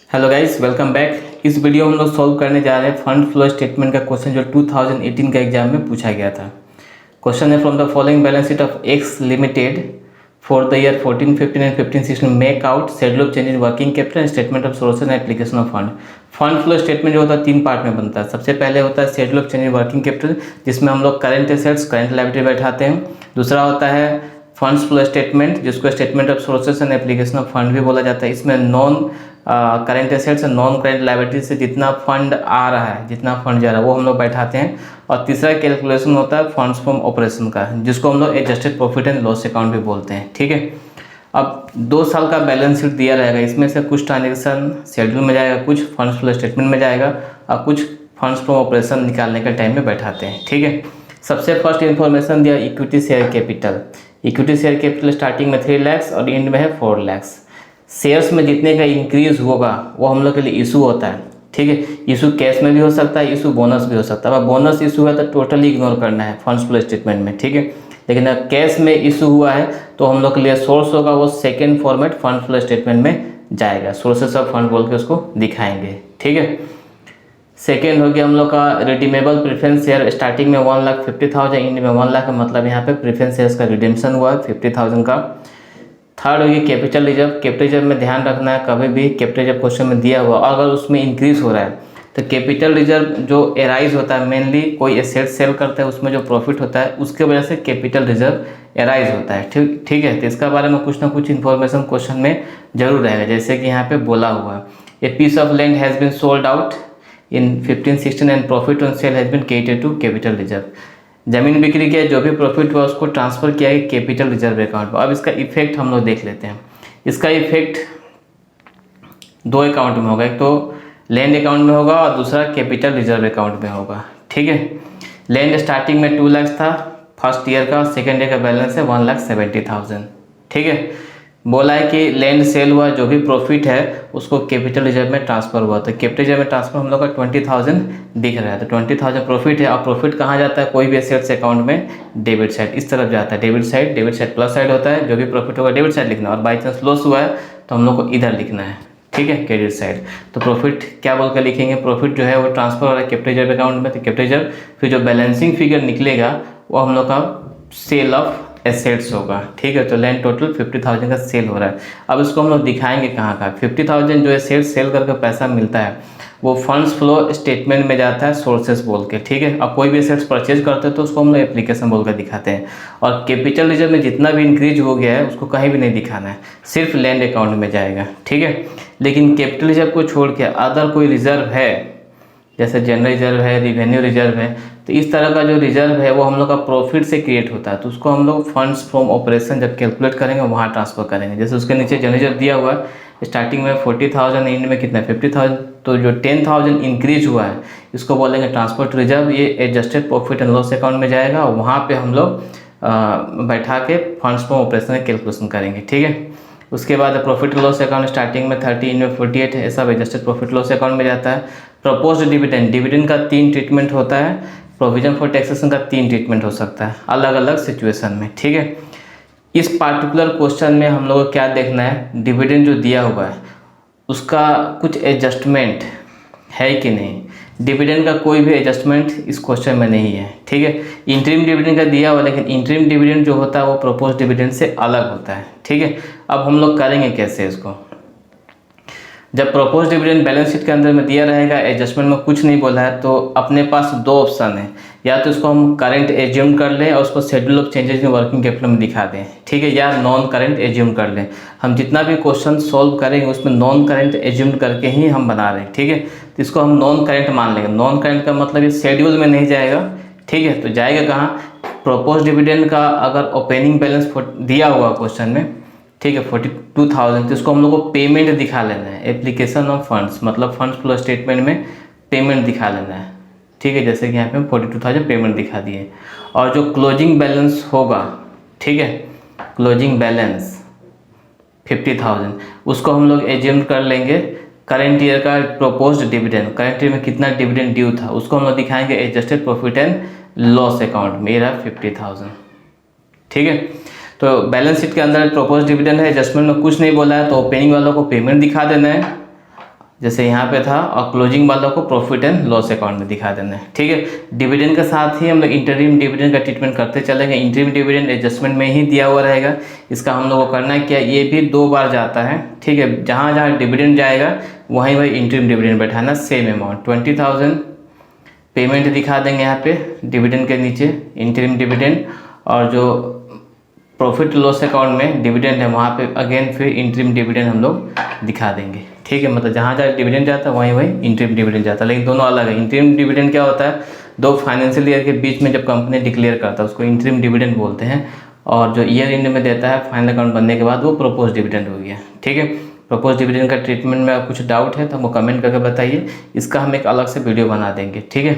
Hello guys, welcome back. इस video में हम लोग सॉल्व करने जा रहे हैं फंड फ्लो स्टेटमेंट का क्वेश्चन जो 2018 का एग्जाम में पूछा गया था। क्वेश्चन है from the following balance sheet of x limited for the year 14-15 and 15-16 make out schedule of change in working capital and statement of sources and application of fund. Fund flow statement जो होता है 3 part में बनता है। सबसे पहले होता है schedule of change in working capital, जिसमें हम लोग करंट एसेट्स करंट लायबिलिटी बैठाते हैं। दूसरा होता है फंड्स फ्लो स्टेटमेंट, जिसको statement of sources and application of fund भी बोला जाता है। इसमें नॉन करेंट एसेट्स और नॉन करेंट लायबिलिटी से जितना फंड आ रहा है, जितना फंड जा रहा है, वो हम लोग बैठाते हैं। और तीसरा कैलकुलेशन होता है फंड्स फ्रॉम ऑपरेशन का, जिसको हम लोग adjusted profit and loss account भी बोलते हैं। ठीक है, अब 2 साल का बैलेंस शीट दिया रहेगा। इसमें से कुछ ट्रांजेक्शन शेड्यूल में जाएगा, कुछ फंड्स फ्लो स्टेटमेंट में जाएगा और कुछ फंड्स फ्रॉम ऑपरेशन निकालने के टाइम में बैठाते हैं। ठीक है, सबसे फर्स्ट इन्फॉर्मेशन दिया equity share capital. Equity share capital starting में 3 लाख और एंड में है 4 लाख। शेयर्स में जितने का इंक्रीज होगा वो हम लोग के लिए इशू होता है। ठीक है, इशू कैश में भी हो सकता है, इशू बोनस भी हो सकता है। अगर बोनस इशू है तो टोटली इग्नोर करना है फंड्स फ्लो स्टेटमेंट में। ठीक है, लेकिन अगर कैश में इशू हुआ है तो हम लोग के लिए सोर्स होगा, वो second format fund flow statement में जाएगा। सोर्सेस ऑफ फंड बोल के उसको दिखाएंगे। ठीक है, सेकेंड हो गया हम लोग का रिडीमेबल प्रेफरेंस शेयर। स्टार्टिंग में 1,50,000 एंड में 1 लाख, मतलब यहाँ पे प्रेफरेंस शेयर्स का रिडेम्पशन हुआ है 50,000 का। थर्ड होगी कैपिटल रिजर्व। कैपिटल रिजर्व में ध्यान रखना है, कभी भी कैपिटल रिजर्व क्वेश्चन में दिया हुआ अगर उसमें इंक्रीज हो रहा है तो कैपिटल रिजर्व जो एराइज होता है, मेनली कोई एसेट सेल करता है उसमें जो प्रॉफिट होता है उसके वजह से कैपिटल रिजर्व एराइज होता है। ठीक है, तो इसका बारे में कुछ ना कुछ इन्फॉर्मेशन क्वेश्चन में जरूर रहेगा, जैसे कि यहाँ पे बोला हुआ है a piece of land has been sold out in 15-16 and profit on sale has been credited to capital reserve. जमीन बिक्री किया, जो भी प्रॉफिट हुआ उसको ट्रांसफर किया गया कैपिटल रिजर्व अकाउंट में। अब इसका इफेक्ट हम लोग देख लेते हैं। इसका इफेक्ट 2 अकाउंट में होगा, एक तो लैंड अकाउंट में होगा और दूसरा कैपिटल रिजर्व अकाउंट में होगा। ठीक है, लैंड स्टार्टिंग में 2 लाख था फर्स्ट ईयर का, सेकेंड ईयर का बैलेंस है 1,70,000। ठीक है, बोला है कि लैंड सेल हुआ, जो भी प्रॉफिट है उसको कैपिटल रिजर्व में ट्रांसफर हुआ। तो कैपिटल रिजर्व में ट्रांसफर हम लोग का 20,000 दिख रहा है, तो 20,000 प्रॉफिट है। और प्रॉफिट कहाँ जाता है, कोई भी एसेट्स अकाउंट में डेबिट साइड इस तरफ जाता है। डेबिट साइड प्लस साइड होता है, जो भी प्रॉफिट होगा डेबिट साइड लिखना, और बाई चांस लॉस हुआ है तो हम लोग को इधर लिखना है। ठीक है, क्रेडिट साइड। तो प्रॉफिट क्या बोल कर लिखेंगे, प्रॉफिट जो है वो ट्रांसफर हो रहा है कैपिटल रिजर्व अकाउंट में, तो कैपिटल रिजर्व फिर जो बैलेंसिंग फिगर निकलेगा वो हम लोग का सेल ऑफ एसेट्स होगा। ठीक है, तो लैंड टोटल 50,000 का सेल हो रहा है। अब इसको हम लोग दिखाएंगे कहाँ का। 50,000 जो एसेट्स सेल करके पैसा मिलता है वो फंड्स फ्लो स्टेटमेंट में जाता है सोर्सेस बोल के। ठीक है, अब कोई भी एसेट्स परचेज करते हैं तो उसको हम लोग एप्लीकेशन बोल कर दिखाते हैं। और कैपिटल रिजर्व में जितना भी इंक्रीज हो गया है उसको कहीं भी नहीं दिखाना है, सिर्फ लैंड अकाउंट में जाएगा। ठीक है, लेकिन कैपिटल रिजर्व को छोड़ के अदर कोई रिजर्व है, जैसे जनरल रिजर्व है, रिवेन्यू रिजर्व है, तो इस तरह का जो रिजर्व है वो हम लोग का प्रॉफिट से क्रिएट होता है, तो उसको हम लोग फंड्स फ्रॉम ऑपरेशन जब कैलकुलेट करेंगे वहाँ ट्रांसफर करेंगे। जैसे उसके नीचे जनरल रिजर्व दिया हुआ है, स्टार्टिंग में 40,000 एंड में कितना 50,000, तो जो 10,000 इंक्रीज हुआ है इसको बोलेंगे ट्रांसफर टू रिजर्व। ये adjusted profit and loss account में जाएगा और वहाँ पर हम लोग बैठा के फंड्स फ्रॉम ऑपरेशन का कैलकुलेशन करेंगे। ठीक है, उसके बाद प्रॉफिट लॉस अकाउंट स्टार्टिंग में 30 में 48 है, सब एडजस्टेड प्रॉफिट लॉस अकाउंट में जाता है। प्रपोज्ड डिविडेंड, डिविडेंड का 3 ट्रीटमेंट होता है। प्रोविजन फॉर टैक्सेशन का 3 ट्रीटमेंट हो सकता है अलग अलग सिचुएशन में। ठीक है, इस पार्टिकुलर क्वेश्चन में हम लोग को क्या देखना है, डिविडेंड जो दिया हुआ है उसका कुछ एडजस्टमेंट है कि नहीं। डिविडेंड का कोई भी एडजस्टमेंट इस क्वेश्चन में नहीं है। ठीक है, इंटरिम डिविडेंड का दिया हुआ, लेकिन इंटरिम डिविडेंड जो होता है वो प्रपोज डिविडेंड से अलग होता है। ठीक है, अब हम लोग करेंगे कैसे इसको। जब प्रपोज डिविडेंड बैलेंस शीट के अंदर में दिया रहेगा, एडजस्टमेंट में कुछ नहीं बोला है, तो अपने पास 2 ऑप्शन है, या तो इसको हम करंट एज्यूम कर लें और उसको schedule of changes in working capital में दिखा दें। ठीक है, या नॉन करंट एज्यूम कर लें। हम जितना भी क्वेश्चन सॉल्व करेंगे उसमें नॉन करंट एज्यूम करके ही हम बना रहे हैं। ठीक है, तो इसको हम नॉन करंट मान लेंगे। नॉन करंट का मतलब ये शेड्यूल में नहीं जाएगा। ठीक है, तो जाएगा कहाँ, प्रपोज डिविडेंड का अगर ओपनिंग बैलेंस दिया हुआ क्वेश्चन में, ठीक है 42,000, तो इसको हम लोग को पेमेंट दिखा लेना है। एप्लीकेशन ऑफ फंड्स मतलब फंड्स फ्लो स्टेटमेंट में पेमेंट दिखा लेना है। ठीक है, जैसे कि यहाँ पे हम 42,000 पेमेंट दिखा दिए। और जो क्लोजिंग बैलेंस होगा, ठीक है, क्लोजिंग बैलेंस 50,000, उसको हम लोग एज्यूम कर लेंगे करंट ईयर का प्रपोज्ड डिविडेंड। करंट ईयर में कितना डिविडेंड ड्यू था उसको हम लोग दिखाएंगे adjusted profit and loss account में, ये रहा 50,000। ठीक है, तो बैलेंस शीट के अंदर प्रपोज डिविडेंड है, एडजस्टमेंट में कुछ नहीं बोला है, तो ओपनिंग वालों को पेमेंट दिखा देना है। जैसे यहाँ पे था, और क्लोजिंग वालों को प्रॉफिट एंड लॉस अकाउंट में दिखा देना है। ठीक है, डिविडेंड के साथ ही हम लोग इंटरिम डिविडेंड का ट्रीटमेंट करते चलेंगे। इंटरिम डिविडेंड एडजस्टमेंट में ही दिया हुआ रहेगा। इसका हम लोग को करना है क्या, ये भी 2 बार जाता है। ठीक है, जहाँ जहाँ डिविडेंड जाएगा वहीं वहीं इंटरिम डिविडेंड बैठाना, सेम अमाउंट 20,000 पेमेंट दिखा देंगे यहाँ पे डिविडेंड के नीचे, इंटरिम डिविडेंड। और जो प्रॉफिट लॉस अकाउंट में डिविडेंड है वहाँ पे अगेन फिर इंटरिम डिविडेंड हम लोग दिखा देंगे। ठीक है, मतलब जहाँ जहाँ डिविडेंड जाता है वहीं वहीं इंटरिम डिविडेंड जाता है, लेकिन दोनों अलग है। इंटरिम डिविडेंड क्या होता है, 2 फाइनेंशियल ईयर के बीच में जब कंपनी डिक्लेयर करता है उसको इंटरिम डिविडेंड बोलते हैं, और जो ईयर एंड में देता है फाइनल अकाउंट बनने के बाद वो प्रोपोज डिविडेंड हो गया। ठीक है, प्रोपोज डिविडेंड का ट्रीटमेंट में कुछ डाउट है तो हमको कमेंट करके बताइए, इसका हम एक अलग से वीडियो बना देंगे। ठीक है,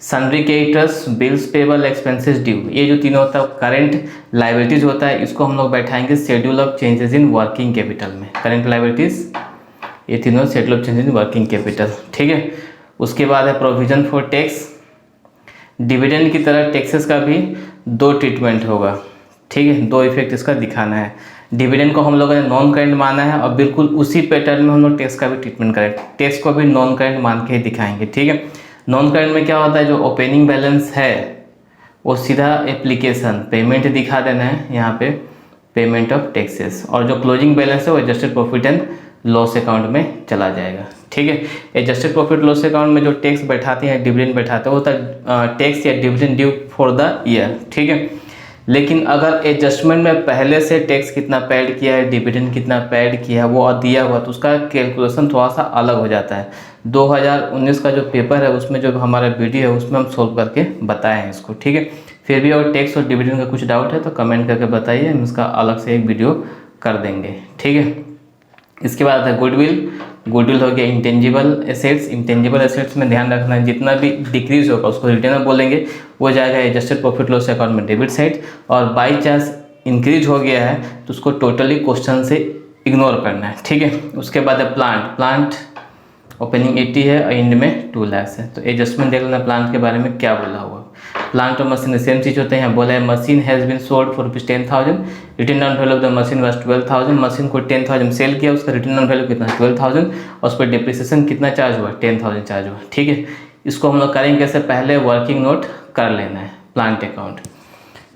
sundry creditors, bills payable, expenses due, ये जो तीनों होता है करेंट लाइबिलिटीज होता है, इसको हम लोग बैठाएंगे schedule of changes in working capital में। करेंट लाइबिलिटीज ये तीनों schedule of changes in working capital. ठीक है, उसके बाद है प्रोविजन फॉर टैक्स। डिविडेंड की तरह टैक्सेस का भी 2 ट्रीटमेंट होगा। ठीक है, 2 इफेक्ट इसका दिखाना है। डिविडेंड को हम लोगों ने नॉन करेंट माना है और बिल्कुल उसी पैटर्न में हम लोग टैक्स का भी ट्रीटमेंट करें, टैक्स को भी नॉन करेंट मान के ही दिखाएंगे। ठीक है, नॉन करेंट में क्या होता है, जो ओपनिंग बैलेंस है वो सीधा एप्लीकेशन पेमेंट दिखा देना है यहाँ पे, पेमेंट ऑफ टैक्सेस, और जो क्लोजिंग बैलेंस है वो adjusted profit and loss account में चला जाएगा। ठीक है, एडजस्टेड प्रॉफिट लॉस अकाउंट में जो टैक्स बैठाते हैं, डिविडेंड बैठाते हैं, वो होता है टैक्स या dividend due for the year. ठीक है, लेकिन अगर एडजस्टमेंट में पहले से टैक्स कितना पेड किया है, डिविडेंड कितना पेड किया है वो दिया हुआ, तो उसका कैलकुलेशन थोड़ा सा अलग हो जाता है। 2019 का जो पेपर है उसमें जो हमारा वीडियो है उसमें हम सोल्व करके बताए हैं इसको। ठीक है, फिर भी और टैक्स और डिविडेंड का कुछ डाउट है तो कमेंट करके बताइए, हम इसका अलग से एक वीडियो कर देंगे। ठीक है, इसके बाद है गुडविल। गुडविल हो गया इंटेंजिबल एसेट्स। इंटेंजिबल एसेट्स में ध्यान रखना है जितना भी डिक्रीज होगा उसको रिटर्न बोलेंगे, वो जाएगा एडजस्टेड प्रॉफिट लॉस अकाउंट में डेबिट साइड, और बाई चांस इंक्रीज हो गया है तो उसको टोटली क्वेश्चन से इग्नोर करना है। ठीक है, उसके बाद है प्लांट ओपनिंग 80 है और एंड में 2 लाख है, तो एडजस्टमेंट देख लेना प्लांट के बारे में क्या बोला हुआ। प्लांट और मशीन सेम चीज़ होते हैं, बोला है machine has been sold for ₹10,000, return on value of the machine was 12,000। Machine को 10,000 सेल किया, उसका रिटर्न ऑन वैल्यू कितना 12,000, और उस पर डिप्रिसिएशन कितना चार्ज हुआ 10,000 चार्ज हुआ। ठीक है, इसको हम लोग करेंगे कैसे, पहले वर्किंग नोट कर लेना है प्लांट अकाउंट।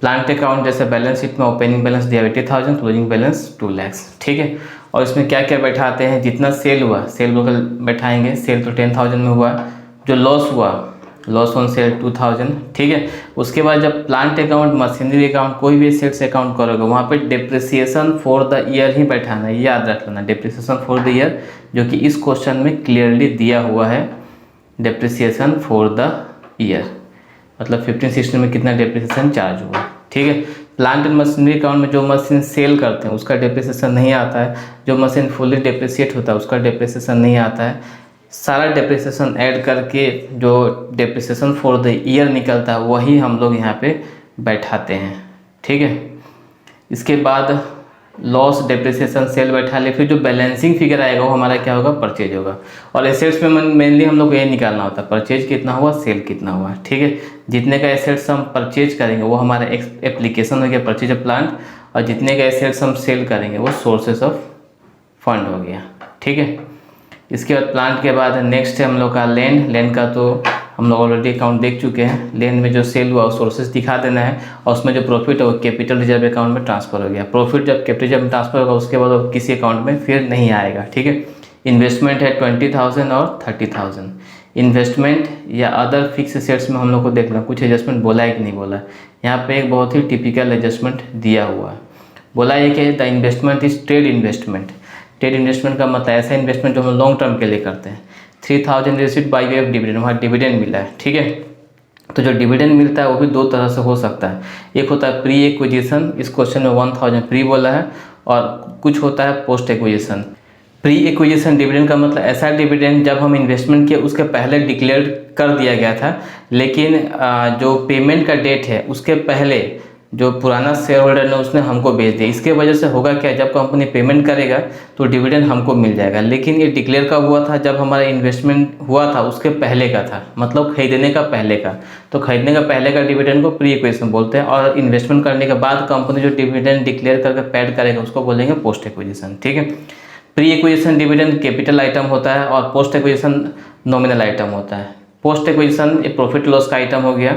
प्लांट अकाउंट जैसे बैलेंस शीट में ओपनिंग बैलेंस दिया 80,000, क्लोजिंग बैलेंस 2 लाख। ठीक है, और इसमें क्या क्या बैठाते हैं, जितना सेल हुआ सेल लोकल बैठाएंगे, सेल तो 10,000 में हुआ, जो लॉस हुआ लॉस ऑन सेल 2,000। ठीक है, उसके बाद जब प्लांट अकाउंट, मशीनरी अकाउंट, कोई भी एसेट्स अकाउंट करोगे वहाँ पे डिप्रिसिएशन फॉर द ईयर ही बैठाना है, याद रख लेना डिप्रिसिएशन फॉर द ईयर, जो कि इस क्वेश्चन में क्लियरली दिया हुआ है। डिप्रिसिएशन फॉर द ईयर मतलब 15-16 में कितना डिप्रिसिएशन चार्ज हुआ। ठीक है, प्लांट एंड मशीनरी अकाउंट में जो मशीन सेल करते हैं उसका डिप्रिसिएशन नहीं आता है, जो मशीन फुली डिप्रिसिएट होता है उसका डिप्रिसिएशन नहीं आता है। सारा डिप्रिसिएशन ऐड करके जो डिप्रिसिएशन फॉर द ईयर निकलता है वही हम लोग यहाँ पे बैठाते हैं। ठीक है, इसके बाद लॉस डिप्रिसिएशन सेल बैठा ले, फिर जो बैलेंसिंग फिगर आएगा वो हमारा क्या होगा, परचेज होगा। और एसेट्स में मेनली हम लोग को ये निकालना होता है परचेज कितना हुआ, सेल कितना हुआ। ठीक है, जितने का एसेट्स हम परचेज करेंगे वो हमारा एप्लीकेशन हो गया परचेज ऑफ प्लांट, और जितने का एसेट्स हम सेल करेंगे वो सोर्सेस ऑफ फंड हो गया। ठीक है, इसके बाद प्लांट के बाद नेक्स्ट है हम लोग का लैंड। लैंड का तो हम लोग ऑलरेडी अकाउंट देख चुके हैं। लैंड में जो सेल हुआ वो सोर्सेस दिखा देना है, और उसमें जो प्रॉफिट है वो कैपिटल रिजर्व अकाउंट में ट्रांसफर हो गया। प्रॉफिट जब कैपिटल रिजर्व में ट्रांसफर होगा उसके बाद वो किसी अकाउंट में फिर नहीं आएगा। ठीक है, इन्वेस्टमेंट है 20,000 और 30,000। इन्वेस्टमेंट या अदर फिक्स एसेट्स में हम लोग को देखना कुछ एडजस्टमेंट बोला है कि नहीं बोला। यहाँ पे एक बहुत ही टिपिकल एडजस्टमेंट दिया हुआ है, बोला है कि the investment is trade investment. Trade investment का मतलब ऐसा इन्वेस्टमेंट जो हम लॉन्ग टर्म के लिए करते हैं। 3,000 received by way of dividend, वहाँ डिविडेंड मिला है। ठीक है, तो जो डिविडेंड मिलता है वो भी 2 तरह से हो सकता है। एक होता है प्री एक्विजिशन, इस क्वेश्चन में 1,000 प्री बोला है, और कुछ होता है post acquisition. Pre acquisition dividend का मतलब ऐसा डिविडेंड जब हम इन्वेस्टमेंट किए उसके पहले डिक्लेयर कर दिया गया था, लेकिन जो पेमेंट का डेट है उसके पहले जो पुराना शेयर होल्डर ने उसने हमको भेज दिया। इसके वजह से होगा क्या, जब कंपनी पेमेंट करेगा तो डिविडेंड हमको मिल जाएगा, लेकिन ये डिक्लेयर कब हुआ था, जब हमारा इन्वेस्टमेंट हुआ था उसके पहले का था, मतलब खरीदने का पहले का। तो खरीदने का पहले का डिविडेंड को प्री एक्विजिशन बोलते हैं, और इन्वेस्टमेंट करने के बाद कंपनी जो डिविडेंड डिक्लेयर करके पेड करेगा उसको बोलेंगे पोस्ट एक्विजिशन। ठीक है, pre acquisition dividend capital item होता है और पोस्ट एक्विजिशन नॉमिनल आइटम होता है। पोस्ट एक्विजिशन एक प्रॉफिट लॉस का आइटम हो गया,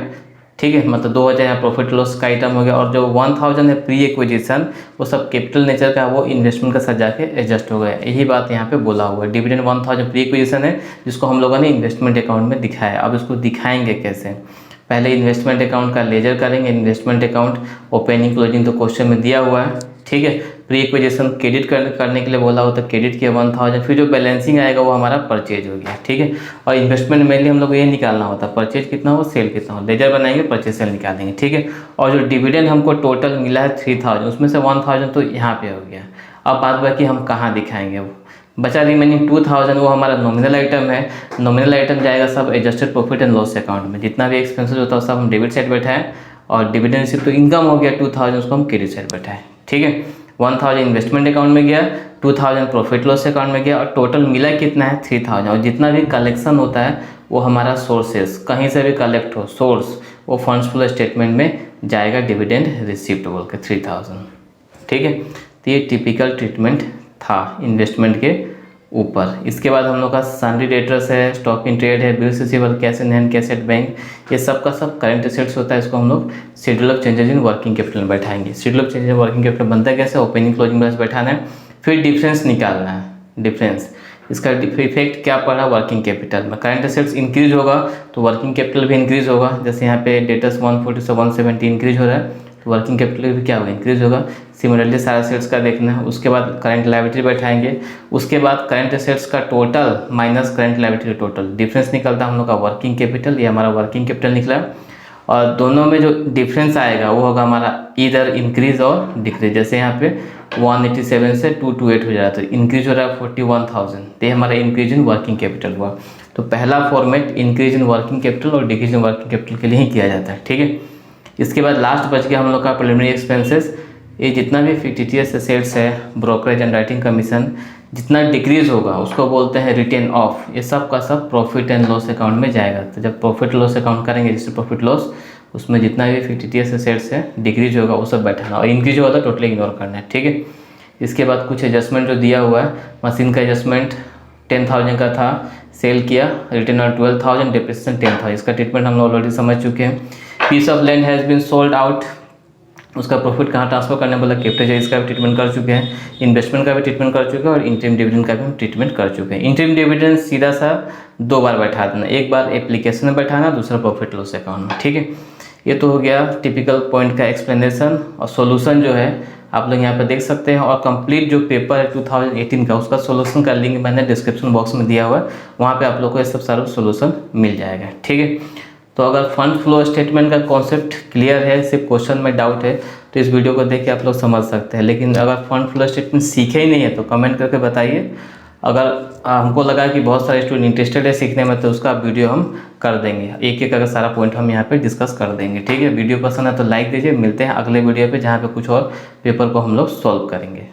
ठीक है, मतलब 2000 यहाँ प्रॉफिट लॉस का आइटम हो गया, और जो 1000 है प्री एक्विजिशन वो सब कैपिटल नेचर का, वो इन्वेस्टमेंट का साथ जाके एडजस्ट हो गया। यही बात यहाँ पे बोला हुआ है। डिविडेंड 1000 प्री एक्विजिशन है जिसको हम लोगों ने इन्वेस्टमेंट अकाउंट में दिखाया। अब इसको दिखाएंगे कैसे, पहले इन्वेस्टमेंट अकाउंट का लेजर करेंगे। इन्वेस्टमेंट अकाउंट ओपनिंग क्लोजिंग तो क्वेश्चन में दिया हुआ है, ठीक है। प्री एक्विजिशन क्रेडिट करने के लिए बोला होता है, क्रेडिट किया 1000, फिर जो बैलेंसिंग आएगा वो हमारा परचेज हो गया, ठीक है। और इन्वेस्टमेंट मेनली हम लोग को ये निकालना होता है, परचेज कितना हो, सेल कितना हो, लेजर बनाएंगे, परचेज सेल निकालेंगे, ठीक है। और जो डिविडेंड हमको टोटल मिला है 3000, उसमें से 1000 तो यहाँ पे हो गया। अब बात बाकी हम कहाँ दिखाएंगे, वो बचा रिमेनिंग 2000, वो हमारा नॉमिनल आइटम है। नॉमिनल आइटम जाएगा सब adjusted profit and loss account में। जितना भी एक्सपेंसेस होता है सब हम डेबिट साइड बैठाएं, और डिविडेंड रिसीव तो इनकम हो गया 2000, उसको हम क्रेडिट साइड बैठाएं, ठीक है। 1000 इन्वेस्टमेंट अकाउंट में गया, 2000 प्रॉफिट लॉस अकाउंट में गया, और टोटल मिला कितना है 3000। और जितना भी कलेक्शन होता है वो हमारा सोर्सेस, कहीं से भी कलेक्ट हो सोर्स, वो फंड्स फ्लो स्टेटमेंट में जाएगा डिविडेंड रिसीव्ड बोल के 3000, ठीक है। तो ये टिपिकल ट्रीटमेंट था इन्वेस्टमेंट के ऊपर। इसके बाद हम लोग का सन्ड्री डेटर्स है, स्टॉक इन ट्रेड है, bills receivable, cash in hand, cash at bank, ये सब का सब करंट एसेट्स होता है। इसको हम लोग schedule of changes in working capital में बैठाएंगे। Schedule of changes in working capital बनता है कैसे, ओपनिंग क्लोजिंग बैलेंस बैठाना है, फिर डिफरेंस निकालना है। डिफरेंस इसका इफेक्ट क्या पड़ा वर्किंग कैपिटल में, करंट एसेट्स इंक्रीज होगा तो वर्किंग कैपिटल भी इंक्रीज होगा। जैसे यहाँ पे डेटर्स 140 से 170 इंक्रीज हो रहा है तो वर्किंग कैपिटल भी क्या होगा, इंक्रीज होगा। सिमिलरली सारा एसेट्स का देखना है। उसके बाद करंट लायबिलिटी बैठाएंगे, उसके बाद करंट एसेट्स का total minus current liability total, difference निकलता है हम लोग का वर्किंग कैपिटल, ये हमारा वर्किंग कैपिटल निकला। और दोनों में जो डिफरेंस आएगा वो होगा हमारा इधर इंक्रीज और डिक्रीज। जैसे यहाँ पे 187 से 228 हो जा रहा है तो इंक्रीज हो रहा है 41,000, तो ये हमारा इंक्रीज इन वर्किंग कैपिटल हुआ। तो पहला format increase in working capital और डिक्रीज इन वर्किंग कैपिटल के लिए ही किया जाता है, ठीक है। इसके बाद लास्ट बच गया हम लोग का प्रिलिमिनरी एक्सपेंसेस। ये जितना भी फिक्टिशियस एसेट्स है, ब्रोकरेज एंड राइटिंग कमीशन, जितना डिक्रीज होगा उसको बोलते हैं रिटेन ऑफ। ये सब का सब प्रॉफिट एंड लॉस अकाउंट में जाएगा। तो जब प्रॉफिट लॉस अकाउंट करेंगे जिससे प्रॉफिट लॉस, उसमें जितना भी फिक्टिशियस एसेट्स है डिक्रीज होगा वो सब बैठाना, और इंक्रीज होगा तो टोटली इग्नोर करना है, ठीक है। इसके बाद कुछ एडजस्टमेंट जो दिया हुआ है, मशीन का एडजस्टमेंट 10,000 का था, सेल किया, रिटर्न ऑन 12,000, डिप्रिसिएशन 10,000, इसका ट्रीटमेंट हम लोग ऑलरेडी समझ चुके हैं। Piece of land has been sold out, उसका प्रॉफिट कहाँ ट्रांसफर करने बोला, कैपिटल, इसका भी ट्रीटमेंट कर चुके हैं। इन्वेस्टमेंट का भी ट्रीटमेंट कर चुके हैं, और इंटरिम डिविडेंड का भी हम ट्रीटमेंट कर चुके हैं। इंटरिम डिविडेंड सीधा सा 2 बार बैठा देना, एक बार एप्लीकेशन में बैठाना, दूसरा प्रॉफिट लॉस अकाउंट में, ठीक है। ये तो हो गया टिपिकल पॉइंट का एक्सप्लेनेशन। और सॉल्यूशन जो है आप लोग यहाँ पर देख सकते हैं, और कंप्लीट जो पेपर है 2018 का, उसका सॉल्यूशन का लिंक मैंने डिस्क्रिप्शन बॉक्स में दिया हुआ है, वहाँ पे आप लोग को ये सब सारा सॉल्यूशन मिल जाएगा, ठीक है। तो अगर फंड फ्लो स्टेटमेंट का कॉन्सेप्ट क्लियर है, सिर्फ क्वेश्चन में डाउट है, तो इस वीडियो को देख के आप लोग समझ सकते हैं। लेकिन अगर फंड फ्लो स्टेटमेंट सीखे ही नहीं है तो कमेंट करके बताइए। अगर हमको लगा कि बहुत सारे स्टूडेंट इंटरेस्टेड है सीखने में तो उसका वीडियो हम कर देंगे, एक एक अगर सारा पॉइंट हम यहाँ पे डिस्कस कर देंगे, ठीक है। वीडियो पसंद है तो लाइक दीजिए। मिलते हैं अगले वीडियो पे जहाँ पे कुछ और पेपर को हम लोग सॉल्व करेंगे।